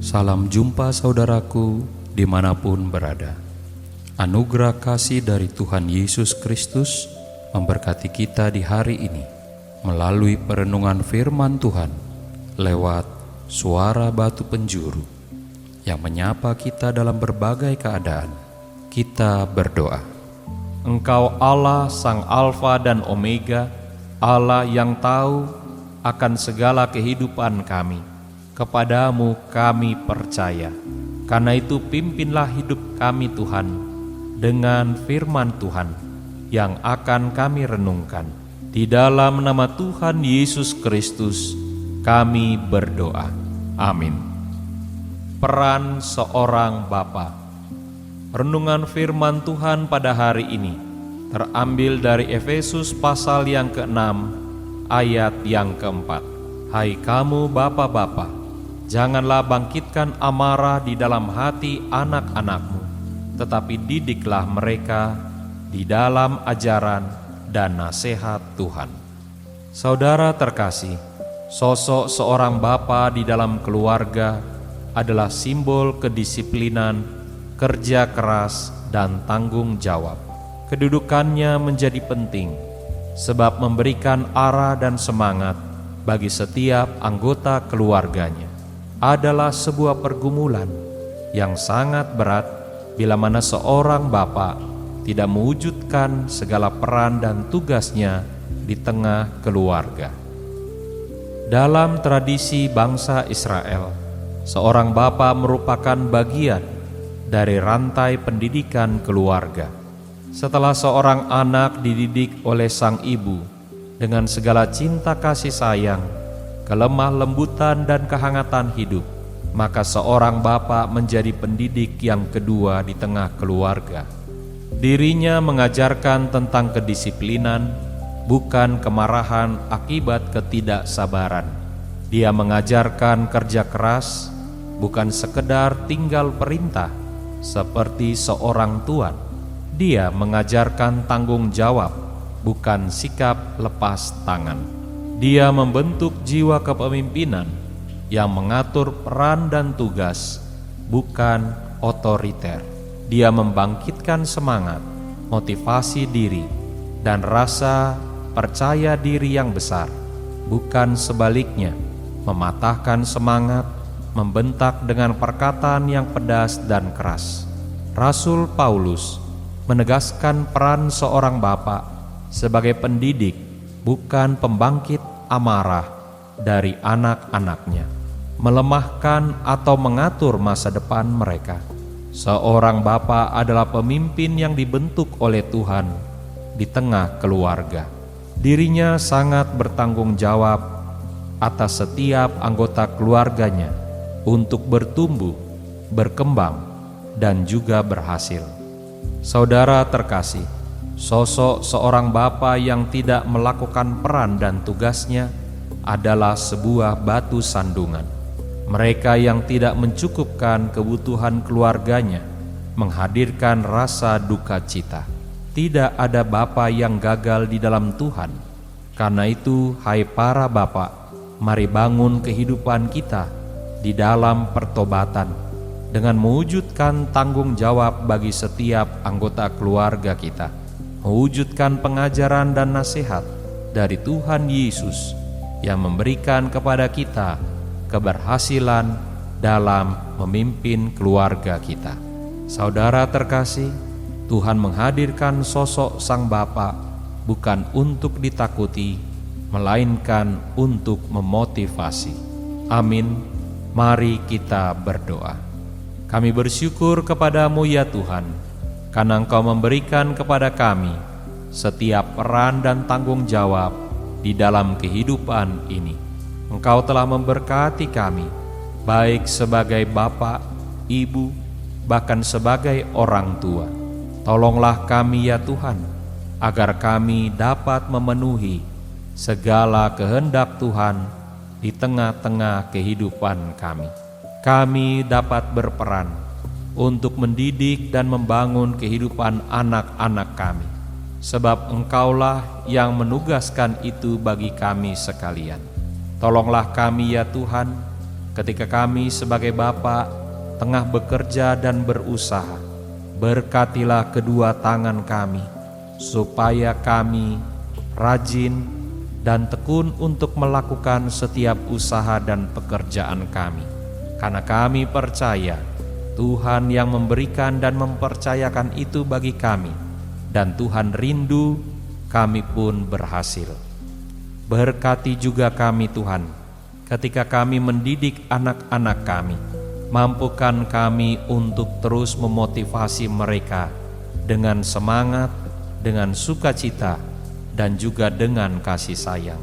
Salam jumpa saudaraku dimanapun berada. Anugerah kasih dari Tuhan Yesus Kristus memberkati kita di hari ini melalui perenungan firman Tuhan lewat suara batu penjuru yang menyapa kita dalam berbagai keadaan. Kita berdoa. Engkau Allah Sang Alfa dan Omega, Allah yang tahu akan segala kehidupan kami. Kepadamu kami percaya. Karena itu pimpinlah hidup kami Tuhan dengan firman Tuhan yang akan kami renungkan. Di dalam nama Tuhan Yesus Kristus kami berdoa. Amin. Peran seorang bapa. Renungan firman Tuhan pada hari ini terambil dari Efesus pasal yang ke-6 ayat yang ke-4. Hai kamu bapa-bapa, janganlah bangkitkan amarah di dalam hati anak-anakmu, tetapi didiklah mereka di dalam ajaran dan nasihat Tuhan. Saudara terkasih, sosok seorang bapa di dalam keluarga adalah simbol kedisiplinan, kerja keras, dan tanggung jawab. Kedudukannya menjadi penting, sebab memberikan arah dan semangat bagi setiap anggota keluarganya. Adalah sebuah pergumulan yang sangat berat bila mana seorang bapa tidak mewujudkan segala peran dan tugasnya di tengah keluarga. Dalam tradisi bangsa Israel, seorang bapa merupakan bagian dari rantai pendidikan keluarga. Setelah seorang anak dididik oleh sang ibu dengan segala cinta kasih sayang, kelemah lembutan dan kehangatan hidup, maka seorang bapa menjadi pendidik yang kedua di tengah keluarga. Dirinya mengajarkan tentang kedisiplinan, bukan kemarahan akibat ketidaksabaran. Dia mengajarkan kerja keras, bukan sekedar tinggal perintah seperti seorang tuan. Dia mengajarkan tanggung jawab, bukan sikap lepas tangan. Dia membentuk jiwa kepemimpinan yang mengatur peran dan tugas, bukan otoriter. Dia membangkitkan semangat, motivasi diri, dan rasa percaya diri yang besar, bukan sebaliknya, mematahkan semangat, membentak dengan perkataan yang pedas dan keras. Rasul Paulus menegaskan peran seorang bapa sebagai pendidik, bukan pembangkit amarah dari anak-anaknya, melemahkan atau mengatur masa depan mereka. Seorang bapa adalah pemimpin yang dibentuk oleh Tuhan di tengah keluarga. Dirinya sangat bertanggung jawab atas setiap anggota keluarganya untuk bertumbuh, berkembang, dan juga berhasil. Saudara terkasih, sosok seorang bapa yang tidak melakukan peran dan tugasnya adalah sebuah batu sandungan. Mereka yang tidak mencukupkan kebutuhan keluarganya menghadirkan rasa duka cita. Tidak ada bapa yang gagal di dalam Tuhan. Karena itu, hai para bapa, mari bangun kehidupan kita di dalam pertobatan dengan mewujudkan tanggung jawab bagi setiap anggota keluarga kita, mewujudkan pengajaran dan nasihat dari Tuhan Yesus yang memberikan kepada kita keberhasilan dalam memimpin keluarga kita. Saudara terkasih, Tuhan menghadirkan sosok sang bapa bukan untuk ditakuti, melainkan untuk memotivasi. Amin. Mari kita berdoa. Kami bersyukur kepadamu ya Tuhan, karena Engkau memberikan kepada kami setiap peran dan tanggung jawab di dalam kehidupan ini. Engkau telah memberkati kami, baik sebagai bapa, ibu, bahkan sebagai orang tua. Tolonglah kami ya Tuhan, agar kami dapat memenuhi segala kehendak Tuhan di tengah-tengah kehidupan kami. Kami dapat berperan untuk mendidik dan membangun kehidupan anak-anak kami. Sebab Engkaulah yang menugaskan itu bagi kami sekalian. Tolonglah kami ya Tuhan, ketika kami sebagai Bapa tengah bekerja dan berusaha. Berkatilah kedua tangan kami, supaya kami rajin dan tekun untuk melakukan setiap usaha dan pekerjaan kami. Karena kami percaya Tuhan yang memberikan dan mempercayakan itu bagi kami, dan Tuhan rindu kami pun berhasil. Berkati juga kami Tuhan, ketika kami mendidik anak-anak kami. Mampukan kami untuk terus memotivasi mereka dengan semangat, dengan sukacita, dan juga dengan kasih sayang.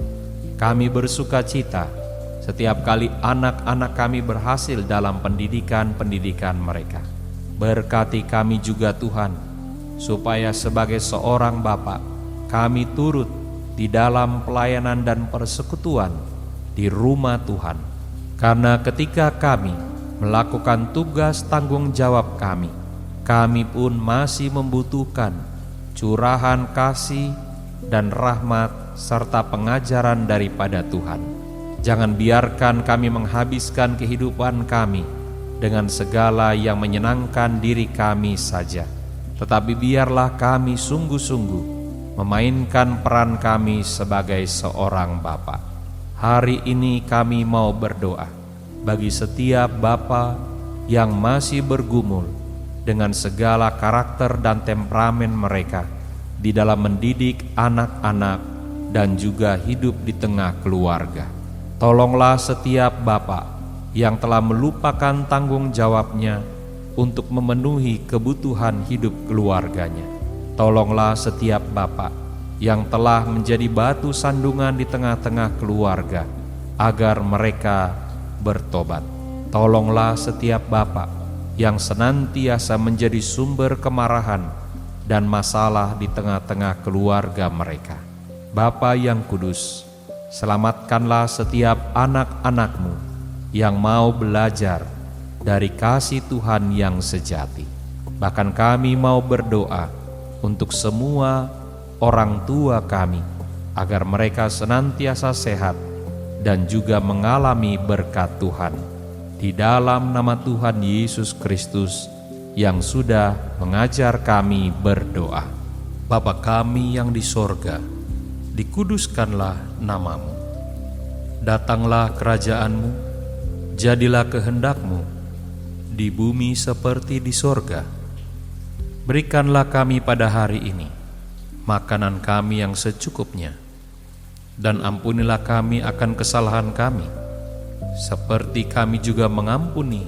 Kami bersukacita setiap kali anak-anak kami berhasil dalam pendidikan mereka. Berkati kami juga Tuhan, supaya sebagai seorang Bapa kami turut di dalam pelayanan dan persekutuan di rumah Tuhan. Karena ketika kami melakukan tugas tanggung jawab kami pun masih membutuhkan curahan kasih dan rahmat serta pengajaran daripada Tuhan. Jangan biarkan kami menghabiskan kehidupan kami dengan segala yang menyenangkan diri kami saja, tetapi biarlah kami sungguh-sungguh memainkan peran kami sebagai seorang Bapa. Hari ini kami mau berdoa bagi setiap bapa yang masih bergumul dengan segala karakter dan temperamen mereka di dalam mendidik anak-anak dan juga hidup di tengah keluarga. Tolonglah setiap bapa yang telah melupakan tanggung jawabnya untuk memenuhi kebutuhan hidup keluarganya. Tolonglah setiap bapa yang telah menjadi batu sandungan di tengah-tengah keluarga agar mereka bertobat. Tolonglah setiap bapa yang senantiasa menjadi sumber kemarahan dan masalah di tengah-tengah keluarga mereka. Bapa yang kudus, selamatkanlah setiap anak-anak-Mu yang mau belajar dari kasih Tuhan yang sejati. Bahkan kami mau berdoa untuk semua orang tua kami, agar mereka senantiasa sehat dan juga mengalami berkat Tuhan. Di dalam nama Tuhan Yesus Kristus yang sudah mengajar kami berdoa. Bapa kami yang di sorga, dikuduskanlah nama-Mu. Datanglah kerajaan-Mu, jadilah kehendak-Mu di bumi seperti di sorga. Berikanlah kami pada hari ini makanan kami yang secukupnya, dan ampunilah kami akan kesalahan kami, seperti kami juga mengampuni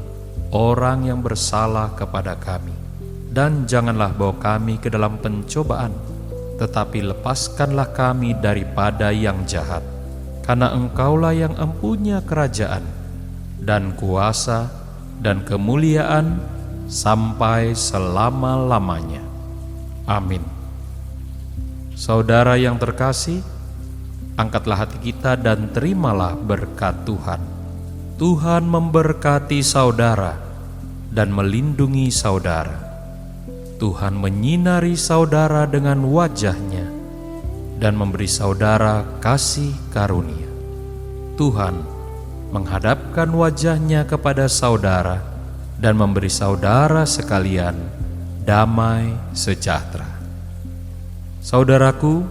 orang yang bersalah kepada kami. Dan janganlah bawa kami ke dalam pencobaan, tetapi lepaskanlah kami daripada yang jahat. Karena Engkaulah yang empunya kerajaan, dan kuasa, dan kemuliaan, sampai selama-lamanya. Amin. Saudara yang terkasih, angkatlah hati kita dan terimalah berkat Tuhan. Tuhan memberkati saudara dan melindungi saudara. Tuhan menyinari saudara dengan wajah-Nya dan memberi saudara kasih karunia. Tuhan menghadapkan wajah-Nya kepada saudara dan memberi saudara sekalian damai sejahtera. Saudaraku,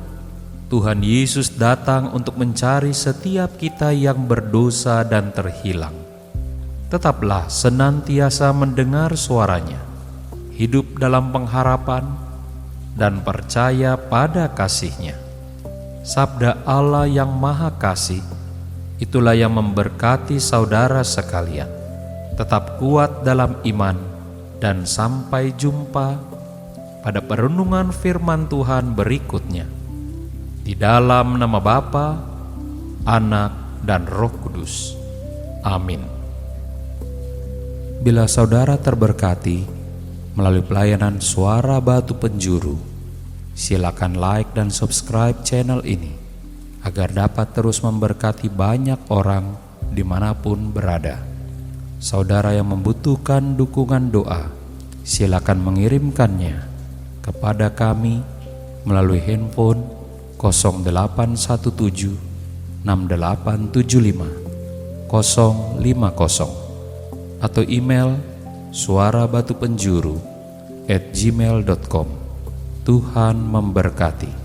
Tuhan Yesus datang untuk mencari setiap kita yang berdosa dan terhilang. Tetaplah senantiasa mendengar suara-Nya, hidup dalam pengharapan, dan percaya pada kasih-Nya. Sabda Allah yang Maha Kasih, itulah yang memberkati saudara sekalian. Tetap kuat dalam iman, dan sampai jumpa pada perenungan firman Tuhan berikutnya. Di dalam nama Bapa, Anak, dan Roh Kudus. Amin. Bila saudara terberkati melalui pelayanan Suara Batu Penjuru, silakan like dan subscribe channel ini agar dapat terus memberkati banyak orang dimanapun berada. Saudara yang membutuhkan dukungan doa silakan mengirimkannya kepada kami melalui handphone 0817 6875 050 atau email suarabatupenjuru@gmail.com. Tuhan memberkati.